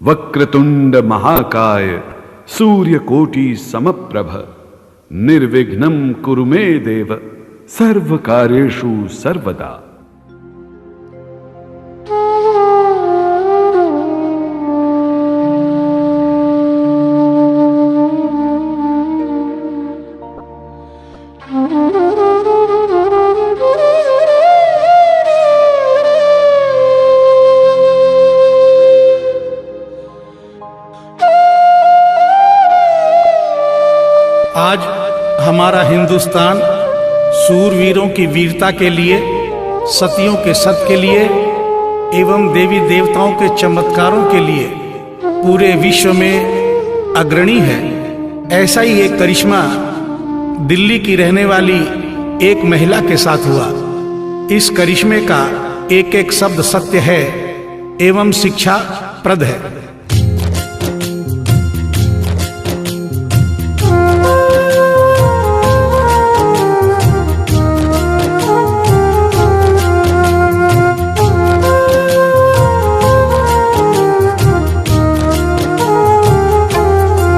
वक्रतुंड महाकाय सूर्यकोटि समप्रभ निर्विघ्नं कुरु मे देव सर्वकार्येषु सर्वदा। आज हमारा हिंदुस्तान सूरवीरों की वीरता के लिए, सतियों के सत के लिए एवं देवी देवताओं के चमत्कारों के लिए पूरे विश्व में अग्रणी है। ऐसा ही एक करिश्मा दिल्ली की रहने वाली एक महिला के साथ हुआ। इस करिश्मे का एक एक शब्द सत्य है एवं शिक्षा प्रद है।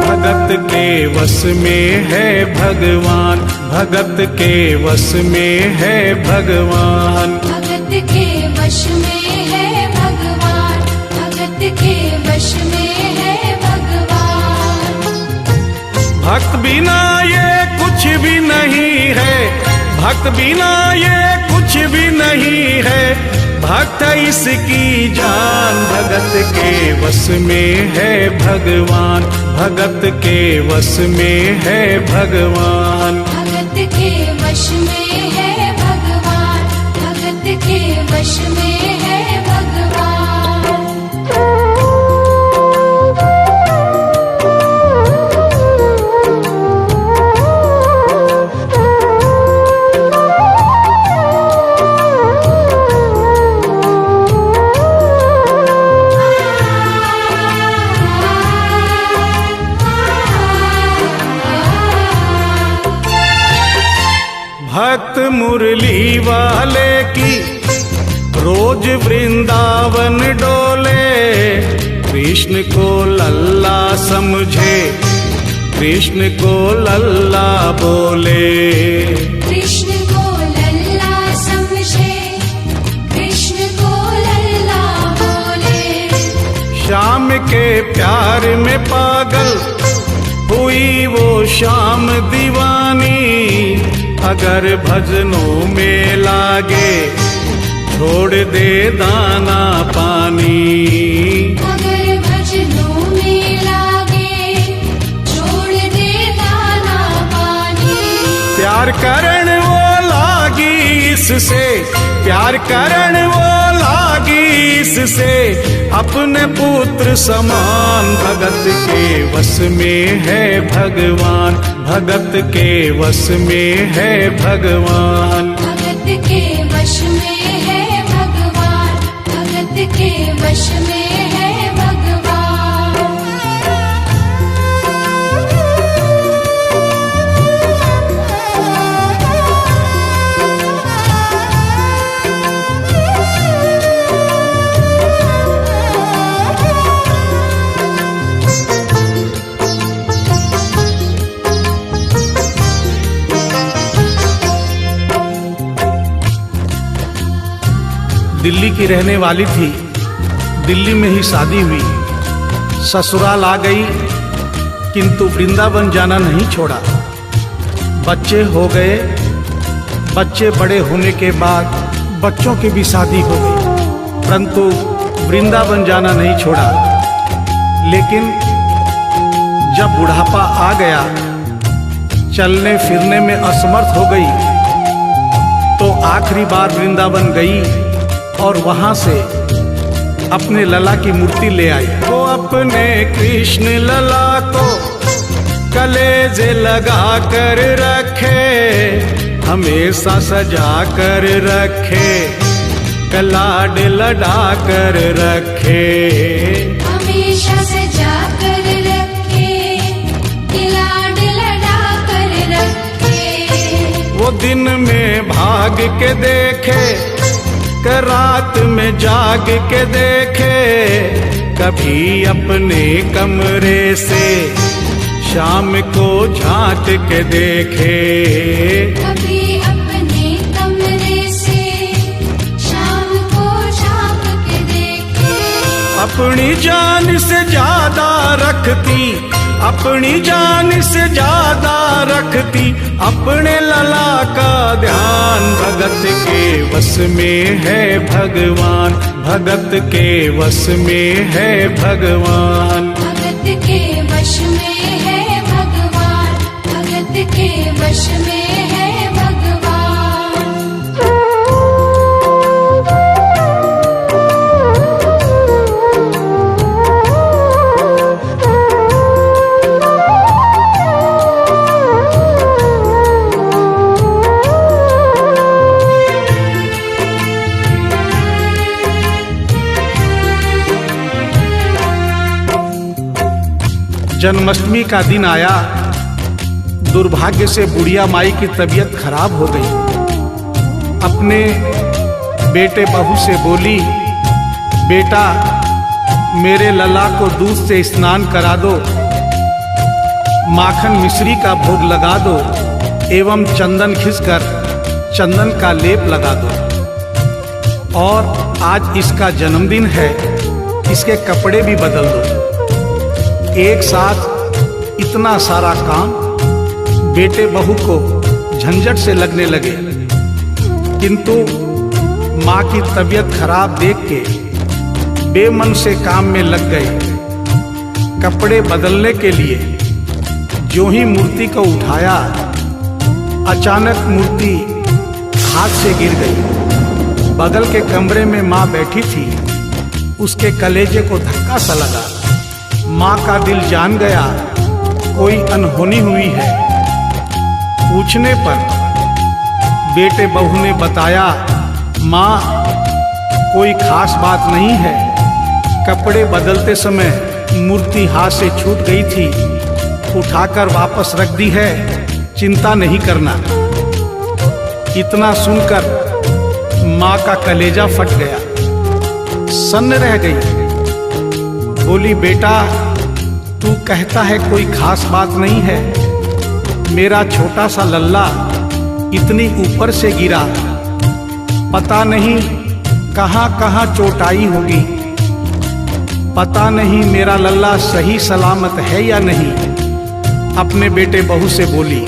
भगत के वश में है भगवान, भगत के वश में है भगवान, भगत के वश में है भगवान, भगत के वश में है भगवान। भक्त बिना ये कुछ भी नहीं है, भक्त बिना ये कुछ भी नहीं है, भक्त इसकी जान। भगत के वश में है भगवान, भगत के वश में है भगवान, भगत के वश में है भगवान, भगत के वश में है भगवान। भक्त मुरली वाले की रोज वृंदावन डोले, कृष्ण को लल्ला समझे, कृष्ण को लल्ला बोले, कृष्ण को लल्ला समझे, कृष्ण को लल्ला बोले। श्याम के प्यार में पागल हुई वो शाम दीवानी, अगर भजनों में लागे छोड़ दे दाना पानी, अगर भजनों में लागे छोड़ दे दाना पानी। प्यार करण वो लागी इससे, प्यार करण वो लागी इससे, अपने पुत्र समान। भगत के वश में है भगवान, भगत के वश में है भगवान, भगत के वश में है भगवान, भगत के वश में है भगवान। दिल्ली की रहने वाली थी, दिल्ली में ही शादी हुई, ससुराल आ गई किंतु वृंदावन जाना नहीं छोड़ा। बच्चे हो गए, बच्चे बड़े होने के बाद बच्चों की भी शादी हो गई, परंतु वृंदावन जाना नहीं छोड़ा। लेकिन जब बुढ़ापा आ गया, चलने फिरने में असमर्थ हो गई, तो आखिरी बार वृंदावन गई और वहां से अपने लला की मूर्ति ले आई। वो अपने कृष्ण लला को कलेजे लगा कर रखे, हमेशा सजा कर रखे, कलाड लड़ा कर रखे, हमेशा सजा कर रखे, लाड लड़ा कर रखे। वो दिन में भाग के देखे, रात में जाग के देखे, कभी अपने कमरे से शाम को झांक के देखे, कभी अपने कमरे से शाम को झांक के देखे। अपनी जान से ज्यादा रखती, अपनी जान से ज्यादा रखती अपने लला का ध्यान। भगत के वश में है भगवान, भगत के वश में है भगवान। भगत के वश में है भगवान, भगत के वश में है भगवान। जन्माष्टमी का दिन आया, दुर्भाग्य से बुढ़िया माई की तबीयत खराब हो गई। अपने बेटे बहू से बोली, बेटा मेरे लला को दूध से स्नान करा दो, माखन मिश्री का भोग लगा दो एवं चंदन खिसकर चंदन का लेप लगा दो। और आज इसका जन्मदिन है, इसके कपड़े भी बदल दो। एक साथ इतना सारा काम बेटे बहू को झंझट से लगने लगे, किंतु माँ की तबीयत खराब देख के बेमन से काम में लग गए। कपड़े बदलने के लिए जो ही मूर्ति को उठाया, अचानक मूर्ति हाथ से गिर गई। बगल के कमरे में माँ बैठी थी, उसके कलेजे को धक्का सा लगा। माँ का दिल जान गया कोई अनहोनी हुई है। पूछने पर बेटे बहू ने बताया, माँ कोई खास बात नहीं है, कपड़े बदलते समय मूर्ति हाथ से छूट गई थी, उठाकर वापस रख दी है, चिंता नहीं करना। इतना सुनकर माँ का कलेजा फट गया, सन्न रह गई। बोली, बेटा तू कहता है कोई खास बात नहीं है, मेरा छोटा सा लल्ला इतनी ऊपर से गिरा, पता नहीं कहाँ कहाँ चोट आई होगी, पता नहीं मेरा लल्ला सही सलामत है या नहीं। अपने बेटे बहू से बोली,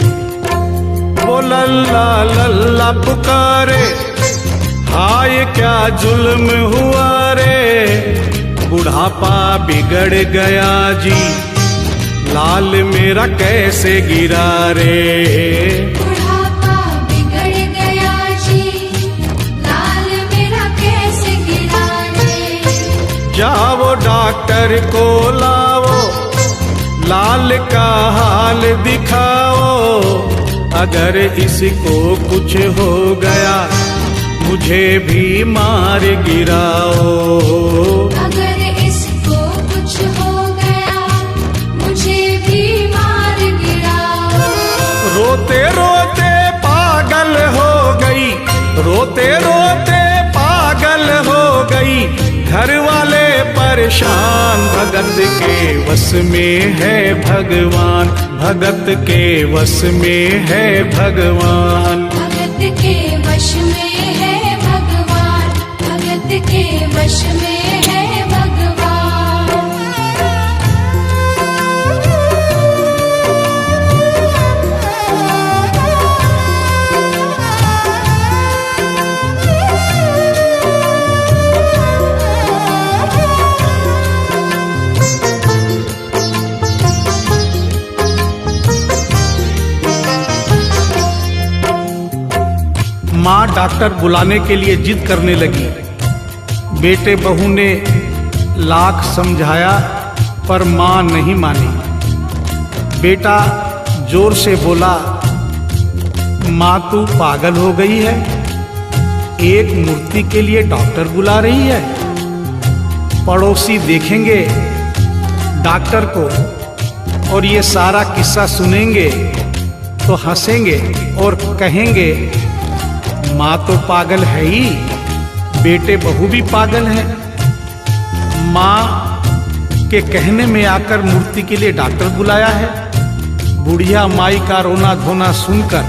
वो लल्ला लल्ला पुकारे, हाय क्या जुल्म हुआ रे, बुढ़ापा बिगड़ गया जी, लाल मेरा कैसे गिरा रे। बुढ़ापा बिगड़ गया जी, लाल मेरा कैसे गिरा रे। जाओ डॉक्टर को लाओ, लाल का हाल दिखाओ, अगर इसको कुछ हो गया मुझे भी मार गिराओ। अगर इसको कुछ हो गया मुझे भी मार गिराओ। रोते रोते पागल हो गई, रोते रोते पागल हो गई, घर वाले परेशान। भगत के वश में है भगवान, भगत के वश में है भगवान। भगत के वश में है भगवान, भगत के वश में है भगवान। माँ डॉक्टर बुलाने के लिए जिद करने लगी। बेटे बहू ने लाख समझाया पर माँ नहीं मानी। बेटा जोर से बोला, माँ तू पागल हो गई है, एक मूर्ति के लिए डॉक्टर बुला रही है। पड़ोसी देखेंगे डॉक्टर को और ये सारा किस्सा सुनेंगे तो हंसेंगे और कहेंगे माँ तो पागल है ही, बेटे बहू भी पागल है। माँ के कहने में आकर मूर्ति के लिए डॉक्टर बुलाया है। बुढ़िया माई का रोना धोना सुनकर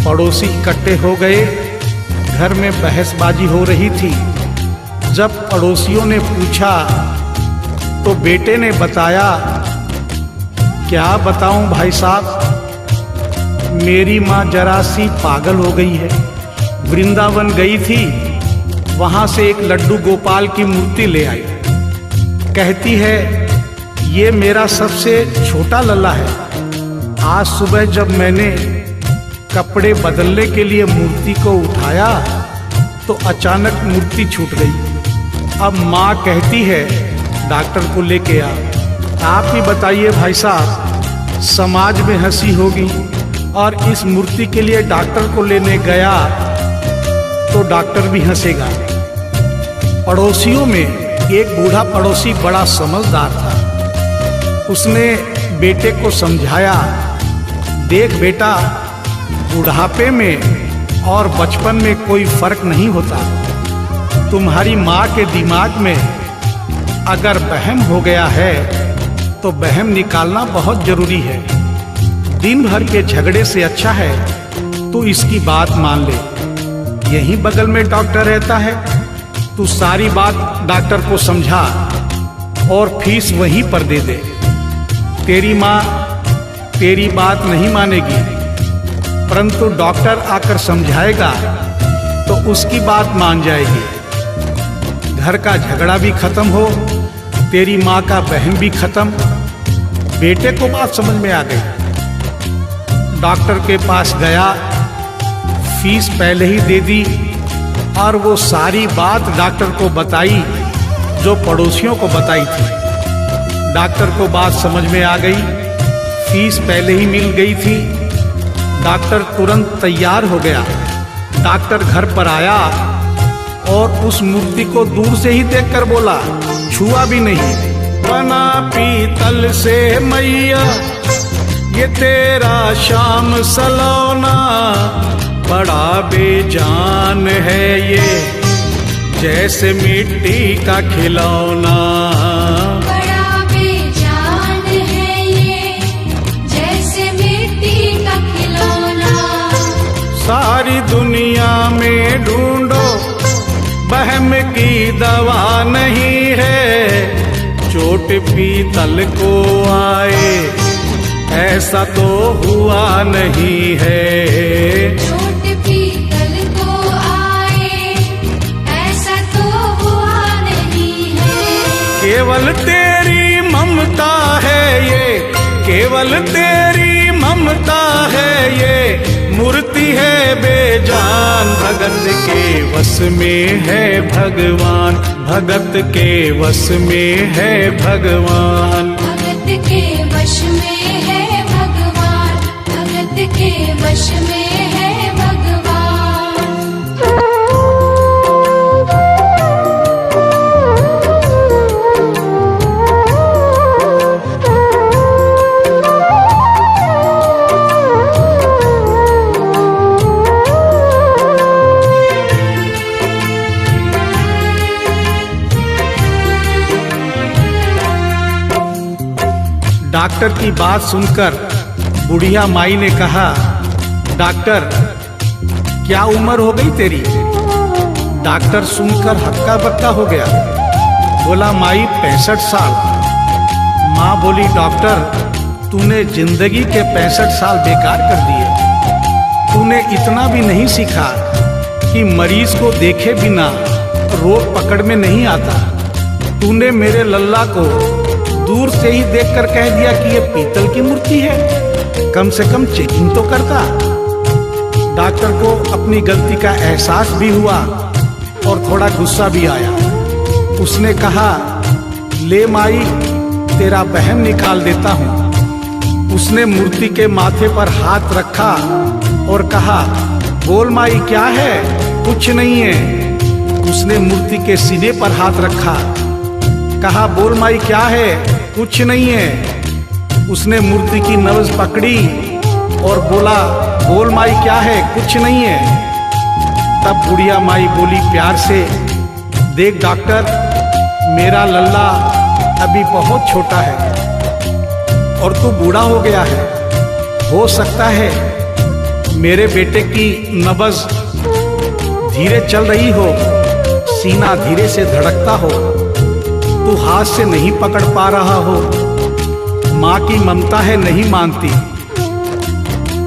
पड़ोसी इकट्ठे हो गए। घर में बहसबाजी हो रही थी। जब पड़ोसियों ने पूछा तो बेटे ने बताया, क्या बताऊं भाई साहब, मेरी माँ जरा सी पागल हो गई है। वृंदावन गई थी, वहां से एक लड्डू गोपाल की मूर्ति ले आई। कहती है ये मेरा सबसे छोटा लल्ला है। आज सुबह जब मैंने कपड़े बदलने के लिए मूर्ति को उठाया तो अचानक मूर्ति छूट गई। अब माँ कहती है डॉक्टर को लेके आ। आप ही बताइए भाई साहब, समाज में हंसी होगी और इस मूर्ति के लिए डॉक्टर को लेने गया तो डॉक्टर भी हंसेगा। पड़ोसियों में एक बूढ़ा पड़ोसी बड़ा समझदार था। उसने बेटे को समझाया, देख बेटा, बुढ़ापे में और बचपन में कोई फर्क नहीं होता। तुम्हारी माँ के दिमाग में अगर वहम हो गया है तो वहम निकालना बहुत जरूरी है। दिन भर के झगड़े से अच्छा है तू इसकी बात मान ले। यहीं बगल में डॉक्टर रहता है, तू सारी बात डॉक्टर को समझा और फीस वहीं पर दे दे। तेरी माँ तेरी बात नहीं मानेगी, परंतु डॉक्टर आकर समझाएगा तो उसकी बात मान जाएगी। घर का झगड़ा भी खत्म हो, तेरी माँ का बहन भी खत्म। बेटे को बात समझ में आ गई। डॉक्टर के पास गया, फीस पहले ही दे दी और वो सारी बात डॉक्टर को बताई जो पड़ोसियों को बताई थी। डॉक्टर को बात समझ में आ गई, फीस पहले ही मिल गई थी। डॉक्टर तुरंत तैयार हो गया। डॉक्टर घर पर आया और उस मूर्ति को दूर से ही देखकर बोला, छुआ भी नहीं। बना पीतल से मैया ये तेरा शाम सलोना, बड़ा बेजान है ये जैसे मिट्टी का खिलौना। बड़ा बेजान है ये जैसे मिट्टी का खिलौना। सारी दुनिया में ढूंढो वहम की दवा नहीं है, चोट पीतल को आए ऐसा तो हुआ नहीं है। चोट पीतल को आए ऐसा तो हुआ नहीं है। केवल तेरी ममता है ये, केवल तेरी ममता है ये, मूर्ति है बेजान। भगत के वश में है भगवान, भगत के वश में है भगवान। भगत के वश में है भगवान, भगत के वश में है भगवान। डॉक्टर की बात सुनकर बुढ़िया माई ने कहा, डॉक्टर क्या उम्र हो गई तेरी? डॉक्टर सुनकर हक्का बक्का हो गया, बोला माई 65 साल। माँ बोली, डॉक्टर तूने जिंदगी के 65 साल बेकार कर दिए। तूने इतना भी नहीं सीखा कि मरीज को देखे बिना रोग पकड़ में नहीं आता। तूने मेरे लल्ला को दूर से ही देखकर कह दिया कि ये पीतल की मूर्ति है, कम से कम चेकिंग तो करता। डॉक्टर को अपनी गलती का एहसास भी हुआ और थोड़ा गुस्सा भी आया। उसने कहा, ले माई तेरा वहम निकाल देता हूँ। उसने मूर्ति के माथे पर हाथ रखा और कहा, बोल माई क्या है? कुछ नहीं है। उसने मूर्ति के सीने पर हाथ रखा, कहा, बोल माई क्या है? कुछ नहीं है। उसने मूर्ति की नब्ज पकड़ी और बोला, बोल माई क्या है? कुछ नहीं है। तब बुढ़िया माई बोली प्यार से, देख डॉक्टर, मेरा लल्ला अभी बहुत छोटा है और तू बूढ़ा हो गया है। हो सकता है मेरे बेटे की नब्ज धीरे चल रही हो, सीना धीरे से धड़कता हो, तू हाथ से नहीं पकड़ पा रहा हो, माँ की ममता है नहीं मानती।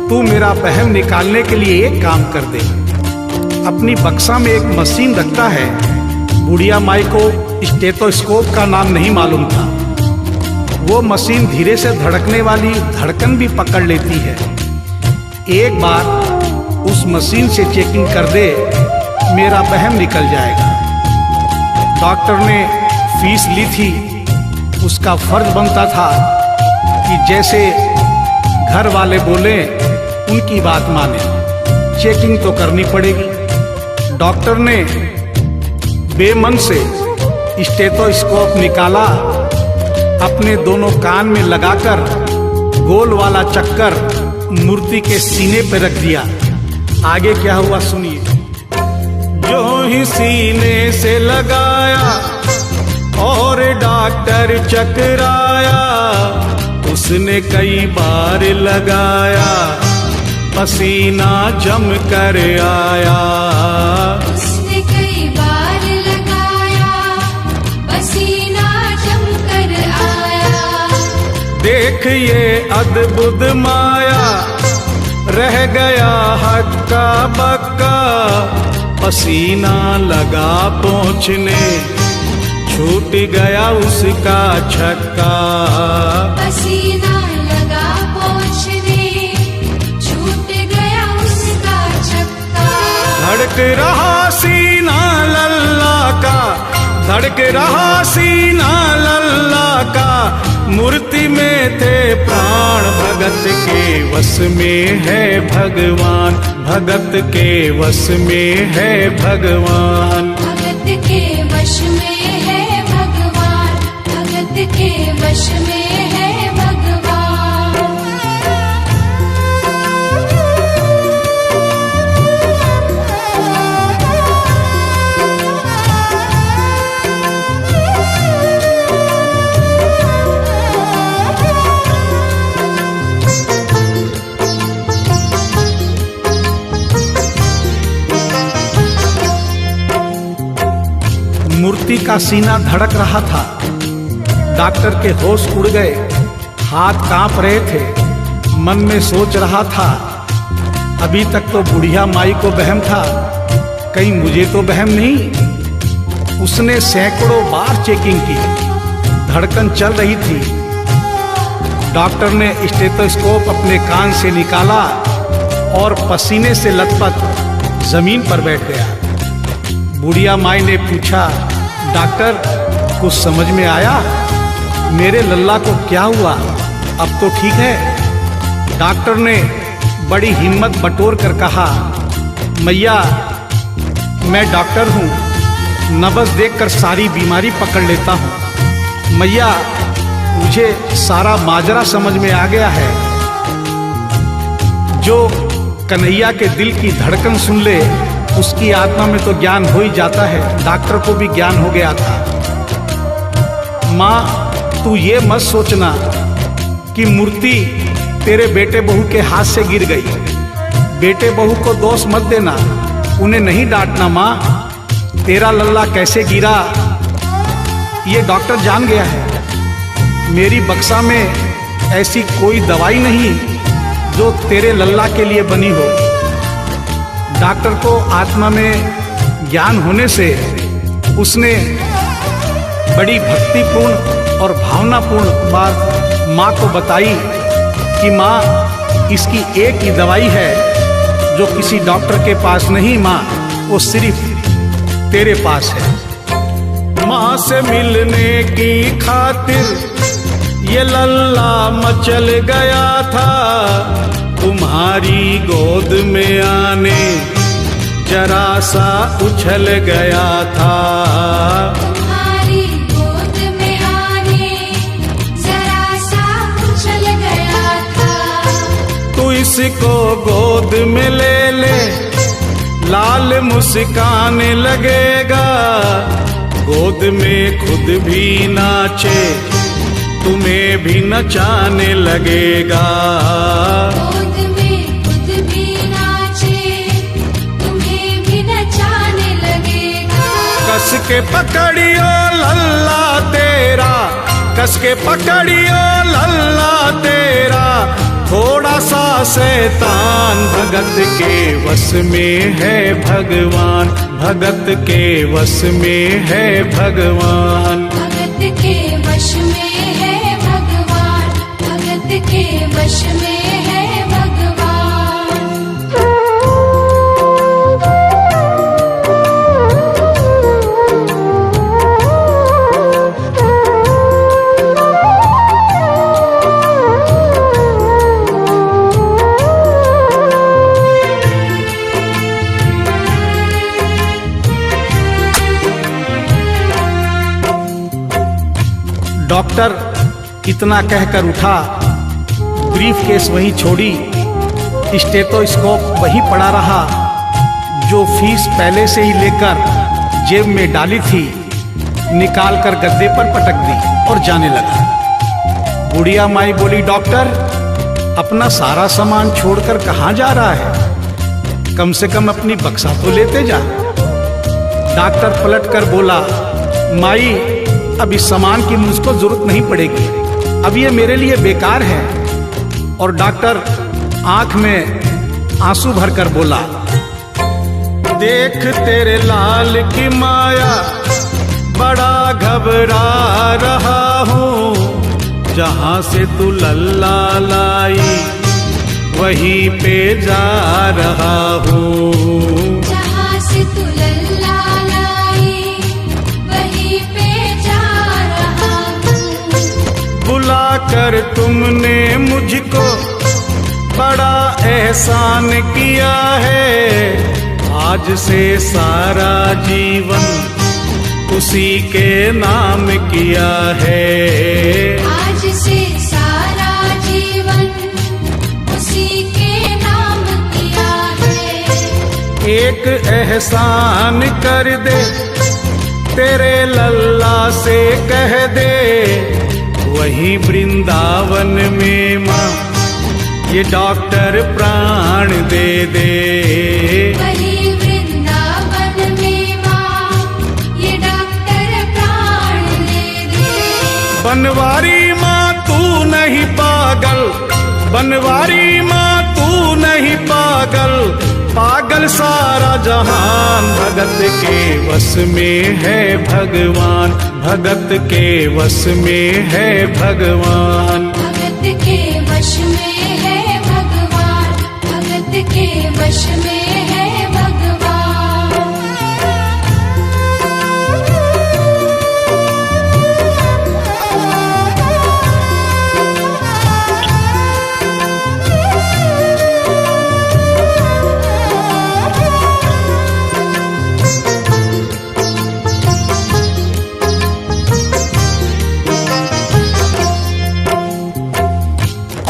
तू मेरा वहम निकालने के लिए एक काम कर दे, अपनी बक्सा में एक मशीन रखता है। बुढ़िया माई को स्टेथोस्कोप का नाम नहीं मालूम था। वो मशीन धीरे से धड़कने वाली धड़कन भी पकड़ लेती है। एक बार उस मशीन से चेकिंग कर दे, मेरा वहम निकल जाएगा। डॉक्टर ने फीस ली थी, उसका फर्ज बनता था कि जैसे घर वाले बोले उनकी बात माने। चेकिंग तो करनी पड़ेगी। डॉक्टर ने बेमन से स्टेथोस्कोप निकाला, अपने दोनों कान में लगाकर गोल वाला चक्कर मूर्ति के सीने पे रख दिया। आगे क्या हुआ सुनिए। जो ही सीने से लगाया और डॉक्टर चकराया, उसने कई बार लगाया, पसीना जम कर आया। उसने कई बार लगाया, पसीना जम कर आया। देख ये अद्भुत माया, रह गया हक्का बक्का, पसीना लगा पहुँचने, छूट गया उसका छक्का। पसीना लगा पहुँचने, छूट गया उसका छक्का। धड़क रहा सीना लल्ला का, धड़क रहा सीना लल्ला का, मूर्ति में थे प्राण, भगत के वश में है भगवान, भगत के वश में है भगवान। भगत के वश में है भगवान, भगत के वश में है भगवान। मूर्ति का सीना धड़क रहा था। डॉक्टर के होश उड़ गए, हाथ कांप रहे थे। मन में सोच रहा था, अभी तक तो बुढ़िया माई को वहम था, कहीं मुझे तो वहम नहीं। उसने सैकड़ों बार चेकिंग की, धड़कन चल रही थी। डॉक्टर ने स्टेथोस्कोप अपने कान से निकाला और पसीने से लथपथ जमीन पर बैठ गया। बुढ़िया माई ने पूछा, डॉक्टर कुछ समझ में आया? मेरे लल्ला को क्या हुआ? अब तो ठीक है? डॉक्टर ने बड़ी हिम्मत बटोर कर कहा, मैया मैं डॉक्टर हूँ, नब्ज देखकर सारी बीमारी पकड़ लेता हूँ। मैया मुझे सारा माजरा समझ में आ गया है। जो कन्हैया के दिल की धड़कन सुन ले, उसकी आत्मा में तो ज्ञान हो ही जाता है। डॉक्टर को भी ज्ञान हो गया था। माँ तू ये मत सोचना कि मूर्ति तेरे बेटे बहू के हाथ से गिर गई। बेटे बहू को दोष मत देना, उन्हें नहीं डांटना। माँ तेरा लल्ला कैसे गिरा ये डॉक्टर जान गया है। मेरी बक्सा में ऐसी कोई दवाई नहीं जो तेरे लल्ला के लिए बनी हो। डॉक्टर को आत्मा में ज्ञान होने से उसने बड़ी भक्तिपूर्ण और भावनापूर्ण बात माँ को बताई कि माँ इसकी एक ही दवाई है जो किसी डॉक्टर के पास नहीं, माँ वो सिर्फ तेरे पास है। माँ से मिलने की खातिर ये लल्ला मचल गया था, तुम्हारी गोद में आने जरा सा उछल गया था। तुम्हारी गोद में आने जरा सा उछल गया था। तू इसको गोद में ले ले, लाल मुस्काने लगेगा, गोद में खुद भी नाचे भी नचाने लगेगा। गोद में खुद भी नाचे, तुम्हें भी नचाने लगेगा। कस के पकड़ियो लल्ला तेरा, कस के पकड़ियो लल्ला तेरा, थोड़ा सा शैतान भगत के वश में है भगवान, भगत के वश में है भगवान। भगत के वश में है भगवान, भगत के वश में है भगवान। डॉक्टर इतना कहकर उठा, ब्रीफ केस वहीं छोड़ी, स्टेथोस्कोप वहीं पड़ा रहा जो फीस पहले से ही लेकर जेब में डाली थी, निकाल कर गद्दे पर पटक दी और जाने लगा। बुढ़िया माई बोली, डॉक्टर अपना सारा सामान छोड़कर कहाँ जा रहा है? कम से कम अपनी बक्सा तो लेते जा। डॉक्टर पलट कर बोला, माई अब इस सामान की मुझको जरूरत नहीं पड़ेगी, अब ये मेरे लिए बेकार है। और डॉक्टर आंख में आंसू भरकर बोला, देख तेरे लाल की माया, बड़ा घबरा रहा हूँ। जहां से तू लल्ला लाई वहीं पे जा रहा हूँ। जहाँ से तू लल्ला लाई वहीं पे जा रहा हूँ। बुला कर तुमने मुझको बड़ा एहसान किया है, आज से सारा जीवन उसी के नाम किया है। आज से सारा जीवन उसी के नाम किया है। एक एहसान कर दे, तेरे लल्ला से कह दे, वही वृंदावन में माँ ये डॉक्टर प्राण दे दे। वही वृंदावन में माँ ये डॉक्टर प्राण दे दे। बनवारी माँ तू नहीं पागल, बनवारी माँ तू नहीं पागल, पागल सारा जहान। भगत के वश में है भगवान, भगत के वश में है भगवान। भगत के वश में है भगवान, भगत के वश में है भगवान।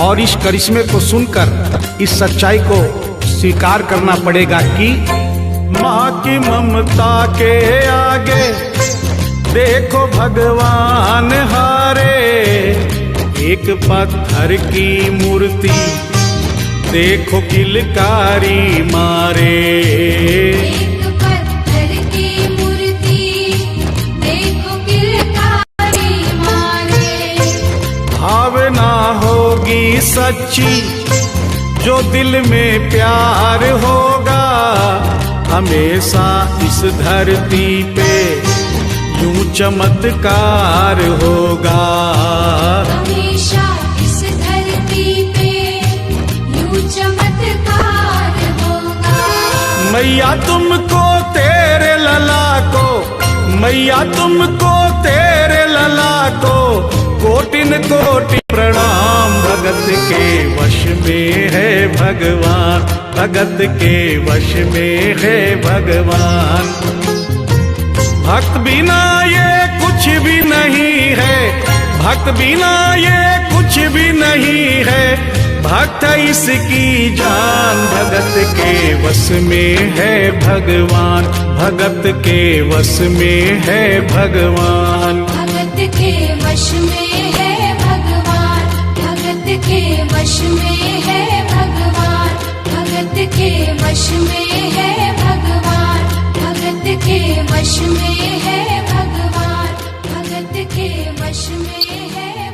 और इस करिश्मे को सुनकर इस सच्चाई को स्वीकार करना पड़ेगा कि माँ की ममता के आगे देखो भगवान हारे। एक पत्थर की मूर्ति देखो किलकारी मारे। एक पत्थर की मूर्ति देखो किलकारी मारे। भावना होगी सच्ची जो दिल में प्यार होगा, हमेशा इस धरती पे यूं चमत्कार होगा। हमेशा इस धरती पे यूं चमत्कार होगा। मैया तुमको तेरे लला को, मैया तुमको तेरे लला को कोटिन कोटि प्रणाम। भगत के वश में है भगवान, भगत के वश में है भगवान। भक्त बिना ये कुछ भी नहीं है, भक्त बिना ये कुछ भी नहीं है, भक्त इसकी जान। भगत के वश में है भगवान, भगत के वश में है भगवान। भगत के वश में है भगवान, वश में है